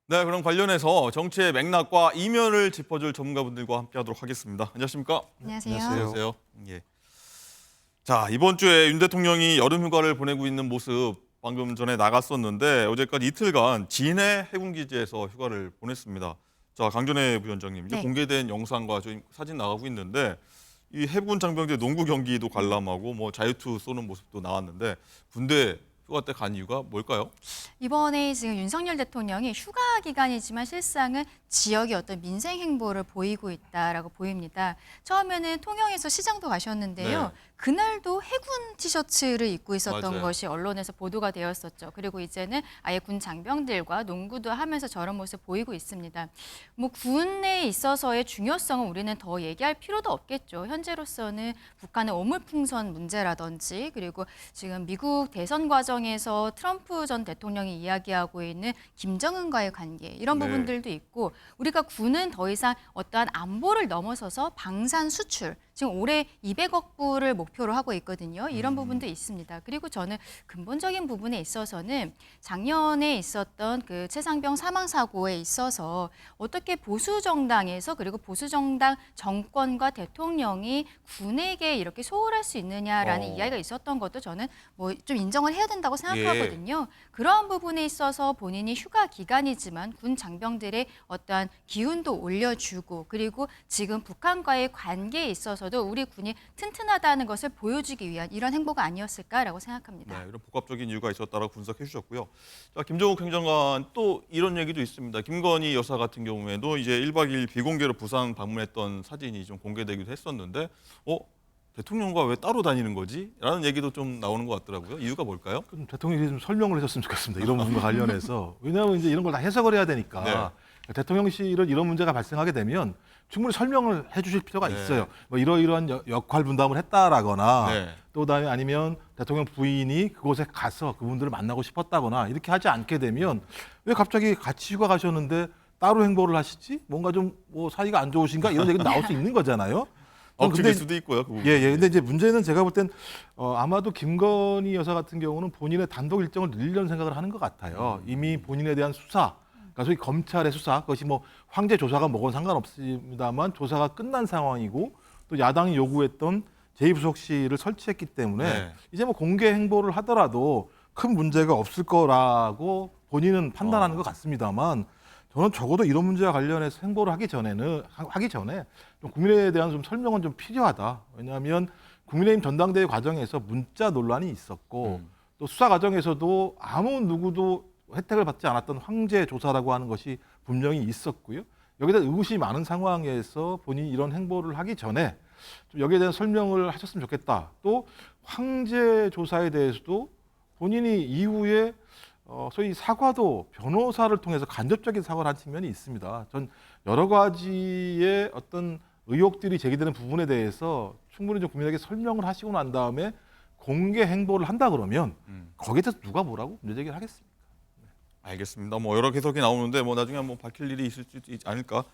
네, 그럼 관련해서 정치의 맥락과 이면을 짚어줄 전문가분들과 함께하도록 하겠습니다. 안녕하십니까? 안녕하세요. 안녕하세요. 예. 자, 이번 주에 윤 대통령이 여름 휴가를 보내고 있는 모습 방금 전에 나갔었는데 어제까지 이틀간 진해 해군기지에서 휴가를 보냈습니다. 자, 강전혜 부위원장님, 이제 네. 공개된 영상과 저희 사진 나가고 있는데 이 해군 장병들 농구 경기도 관람하고 뭐 자유투 쏘는 모습도 나왔는데 군대 휴가 때 간 이유가 뭘까요? 이번에 지금 윤석열 대통령이 휴가 기간이지만 실상은 지역의 어떤 민생 행보를 보이고 있다라고 보입니다. 처음에는 통영에서 시장도 가셨는데요. 네. 그날도 해군 티셔츠를 입고 있었던 맞아요. 것이 언론에서 보도가 되었었죠. 그리고 이제는 아예 군 장병들과 농구도 하면서 저런 모습 보이고 있습니다. 뭐 군에 있어서의 중요성은 우리는 더 얘기할 필요도 없겠죠. 현재로서는 북한의 오물풍선 문제라든지 그리고 지금 미국 대선 과정에서 트럼프 전 대통령이 이야기하고 있는 김정은과의 관계 이런 네. 부분들도 있고 우리가 군은 더 이상 어떠한 안보를 넘어서서 방산 수출 지금 올해 200억 불을 목표로 하고 있거든요. 이런 부분도 있습니다. 그리고 저는 근본적인 부분에 있어서는 작년에 있었던 그 최상병 사망 사고에 있어서 어떻게 보수 정당에서 그리고 보수 정당 정권과 대통령이 군에게 이렇게 소홀할 수 있느냐라는 이야기가 있었던 것도 저는 뭐 좀 인정을 해야 된다고 생각하거든요. 그런 부분에 있어서 본인이 휴가 기간이지만 군 장병들의 어떠한 기운도 올려주고 그리고 지금 북한과의 관계에 있어서도 우리 군이 튼튼하다는 것을 보여주기 위한 이런 행보가 아니었을까라고 생각합니다. 네, 이런 복합적인 이유가 있었다고 분석해 주셨고요. 자, 김정욱 행정관 또 이런 얘기도 있습니다. 김건희 여사 같은 경우에도 이제 1박 2일 비공개로 부산 방문했던 사진이 좀 공개되기도 했었는데 대통령과 왜 따로 다니는 거지? 라는 얘기도 좀 나오는 것 같더라고요. 이유가 뭘까요? 그럼 대통령이 좀 설명을 해줬으면 좋겠습니다. 이런 부분과 관련해서. 왜냐하면 이제 이런 걸 다 해석을 해야 되니까 대통령실은 이런 문제가 발생하게 되면 충분히 설명을 해주실 필요가 네. 있어요. 뭐 이러이러한 역할 분담을 했다라거나 네. 또 그다음에 아니면 대통령 부인이 그곳에 가서 그분들을 만나고 싶었다거나 이렇게 하지 않게 되면 왜 갑자기 같이 휴가 가셨는데 따로 행보를 하시지? 뭔가 좀 뭐 사이가 안 좋으신가? 이런 얘기도 나올 수 있는 거잖아요. 억측일 수도 있고요. 그 부분은. 근데 이제 문제는 제가 볼 땐 아마도 김건희 여사 같은 경우는 본인의 단독 일정을 늘리려는 생각을 하는 것 같아요. 이미 본인에 대한 수사, 그러니까 소위 검찰의 수사, 그것이 뭐 황제 조사가 뭐건 상관없습니다만 조사가 끝난 상황이고 또 야당이 요구했던 제2부속실을 설치했기 때문에 네. 이제 뭐 공개 행보를 하더라도 큰 문제가 없을 거라고 본인은 판단하는 것 같습니다만 저는 적어도 이런 문제와 관련해서 행보를 하기 전에 좀 국민에 대한 좀 설명은 좀 필요하다. 왜냐하면 국민의힘 전당대회 과정에서 문자 논란이 있었고 또 수사 과정에서도 아무 누구도 혜택을 받지 않았던 황제 조사라고 하는 것이 분명히 있었고요. 여기다 의구심이 많은 상황에서 본인이 이런 행보를 하기 전에 좀 여기에 대한 설명을 하셨으면 좋겠다. 또 황제 조사에 대해서도 본인이 이후에 소위 사과도 변호사를 통해서 간접적인 사과를 한 측면이 있습니다. 전 여러 가지의 어떤 의혹들이 제기되는 부분에 대해서 충분히 좀 국민에게 설명을 하시고 난 다음에 공개 행보를 한다 그러면 거기에 대해서 누가 뭐라고 문제 제기를 하겠습니까? 알겠습니다. 뭐 여러 해석이 나오는데 뭐 나중에 한번 밝힐 일이 있을지 않을까